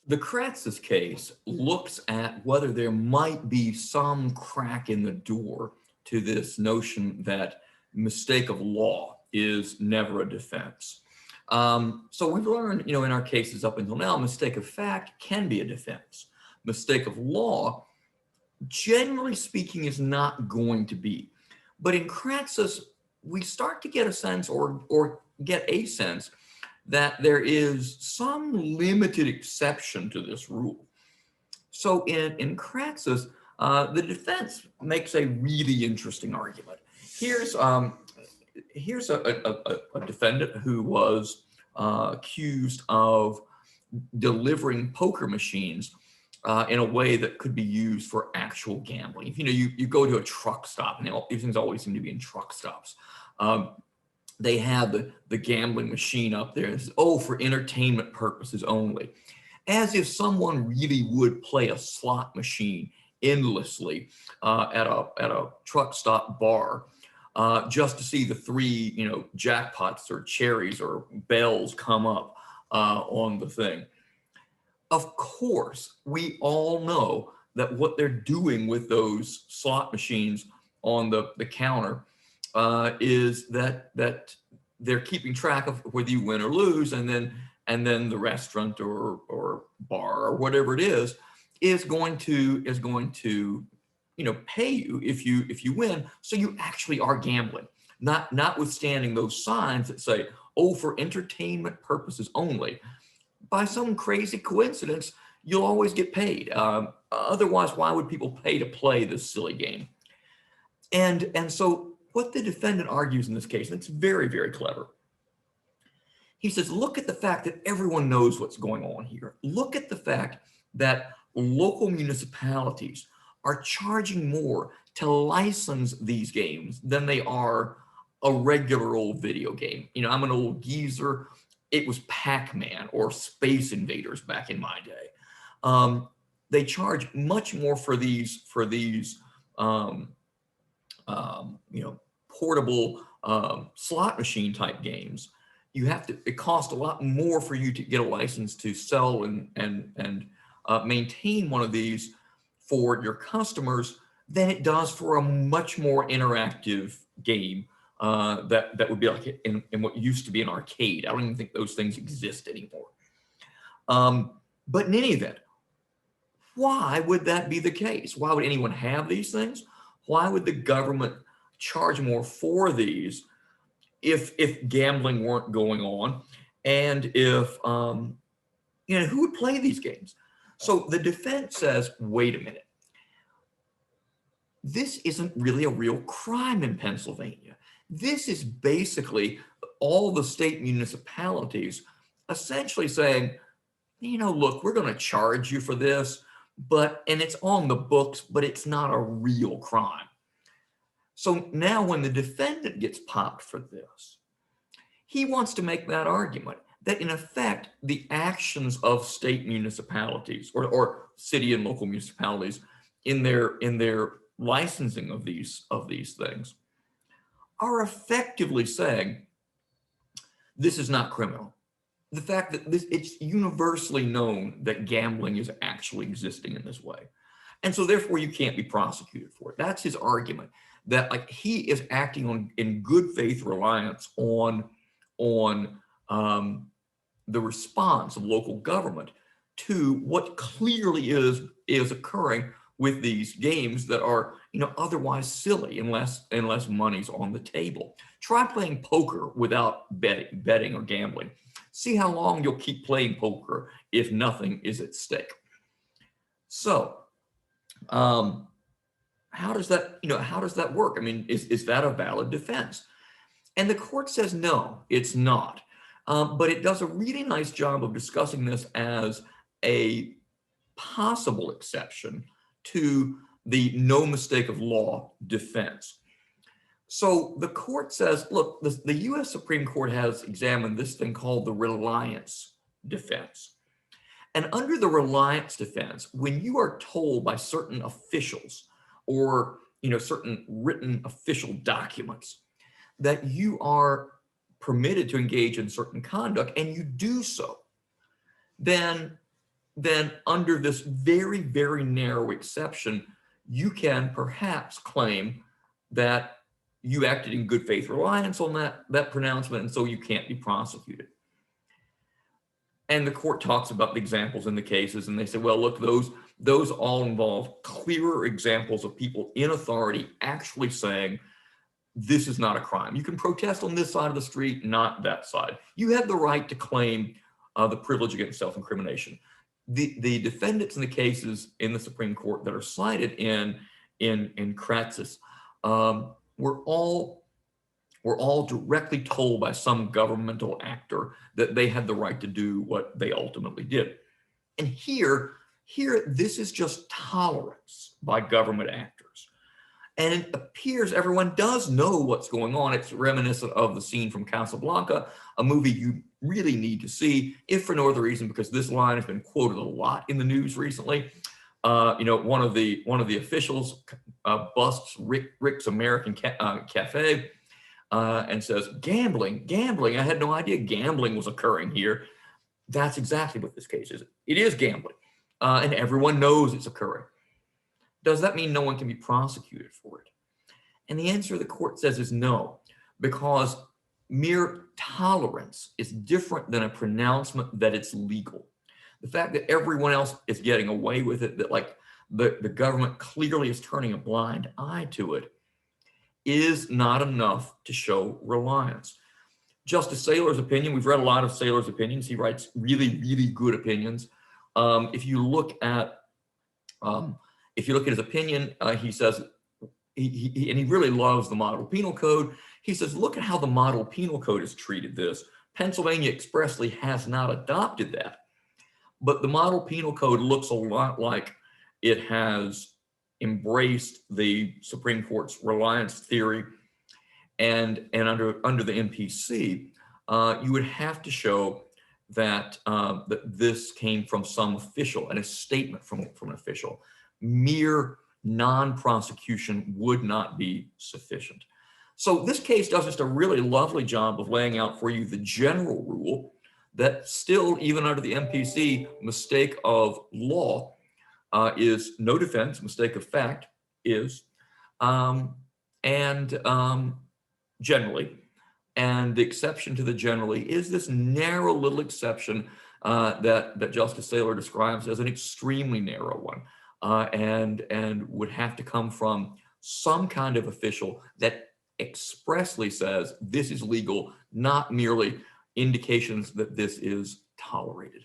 The Kratsas case looks at whether there might be some crack in the door to this notion that mistake of law is never a defense. So we've learned, in our cases up until now, mistake of fact can be a defense. Mistake of law, generally speaking, is not going to be. But in Kratsas, we start to get a sense or get a sense that there is some limited exception to this rule. So in Kratsas, the defense makes a really interesting argument. Here's a defendant who was accused of delivering poker machines in a way that could be used for actual gambling. If you go to a truck stop, and these things always seem to be in truck stops. They have the gambling machine up there. And says, for entertainment purposes only, as if someone really would play a slot machine endlessly at a truck stop bar just to see the three jackpots or cherries or bells come up on the thing. Of course, we all know that what they're doing with those slot machines on the counter is that they're keeping track of whether you win or lose, and then the restaurant or bar or whatever it is going to pay you if you win, so you actually are gambling, notwithstanding those signs that say, for entertainment purposes only. By some crazy coincidence, you'll always get paid. Otherwise, why would people pay to play this silly game? And so what the defendant argues in this case, and it's very, very clever, he says, look at the fact that everyone knows what's going on here. Look at the fact that local municipalities are charging more to license these games than they are a regular old video game. I'm an old geezer. It was Pac-Man or Space Invaders back in my day. They charge much more for these portable slot machine type games. It costs a lot more for you to get a license to sell and maintain one of these for your customers than it does for a much more interactive game that would be like in what used to be an arcade. I don't even think those things exist anymore. But in any event, why would that be the case? Why would anyone have these things? Why would the government charge more for these if gambling weren't going on, and if who would play these games? So the defense says, wait a minute, this isn't really a real crime in Pennsylvania. This is basically all the state municipalities essentially saying, look, we're going to charge you for this, and it's on the books, but it's not a real crime. So now when the defendant gets popped for this, he wants to make that argument that in effect, the actions of state municipalities or city and local municipalities in their licensing of these things are effectively saying, this is not criminal. The fact that it's universally known that gambling is actually existing in this way. And so therefore you can't be prosecuted for it. That's his argument, that he is acting in good faith reliance on the response of local government to what clearly is occurring with these games that are otherwise silly unless money's on the table. Try playing poker without betting or gambling. See how long you'll keep playing poker if nothing is at stake. So how does that work? I mean, is that a valid defense? And the court says no, it's not. But it does a really nice job of discussing this as a possible exception to the no mistake of law defense. So the court says, look, the US Supreme Court has examined this thing called the reliance defense. And under the reliance defense, when you are told by certain officials or certain written official documents that you are permitted to engage in certain conduct and you do so, then then under this very, very narrow exception, you can perhaps claim that you acted in good faith reliance on that pronouncement, and so you can't be prosecuted. And the court talks about the examples in the cases, and they say, well, look, those all involve clearer examples of people in authority actually saying, this is not a crime. You can protest on this side of the street, not that side. You have the right to claim the privilege against self-incrimination. The defendants in the cases in the Supreme Court that are cited in Kratsas were all directly told by some governmental actor that they had the right to do what they ultimately did. And here, this is just tolerance by government actors. And it appears everyone does know what's going on. It's reminiscent of the scene from Casablanca, a movie you really need to see, if for no other reason, because this line has been quoted a lot in the news recently. One of the officials busts Rick's American Cafe and says, gambling, I had no idea gambling was occurring here. That's exactly what this case is. It is gambling, and everyone knows it's occurring. Does that mean no one can be prosecuted for it? And the answer the court says is no, because mere tolerance is different than a pronouncement that it's legal. The fact that everyone else is getting away with it, that like the government clearly is turning a blind eye to it, is not enough to show reliance. Justice Saylor's opinion, we've read a lot of Saylor's opinions. He writes really, really good opinions. If you look at his opinion, he says, he really loves the model penal code. He says, look at how the model penal code has treated this. Pennsylvania expressly has not adopted that. But the model penal code looks a lot like it has embraced the Supreme Court's reliance theory. And under the MPC, you would have to show that, that this came from some official and a statement from an official. Mere non-prosecution would not be sufficient. So this case does just a really lovely job of laying out for you the general rule that still, even under the MPC, mistake of law is no defense, mistake of fact is, generally. And the exception to the generally is this narrow little exception that Justice Saylor describes as an extremely narrow one, and would have to come from some kind of official that expressly says this is legal, not merely indications that this is tolerated.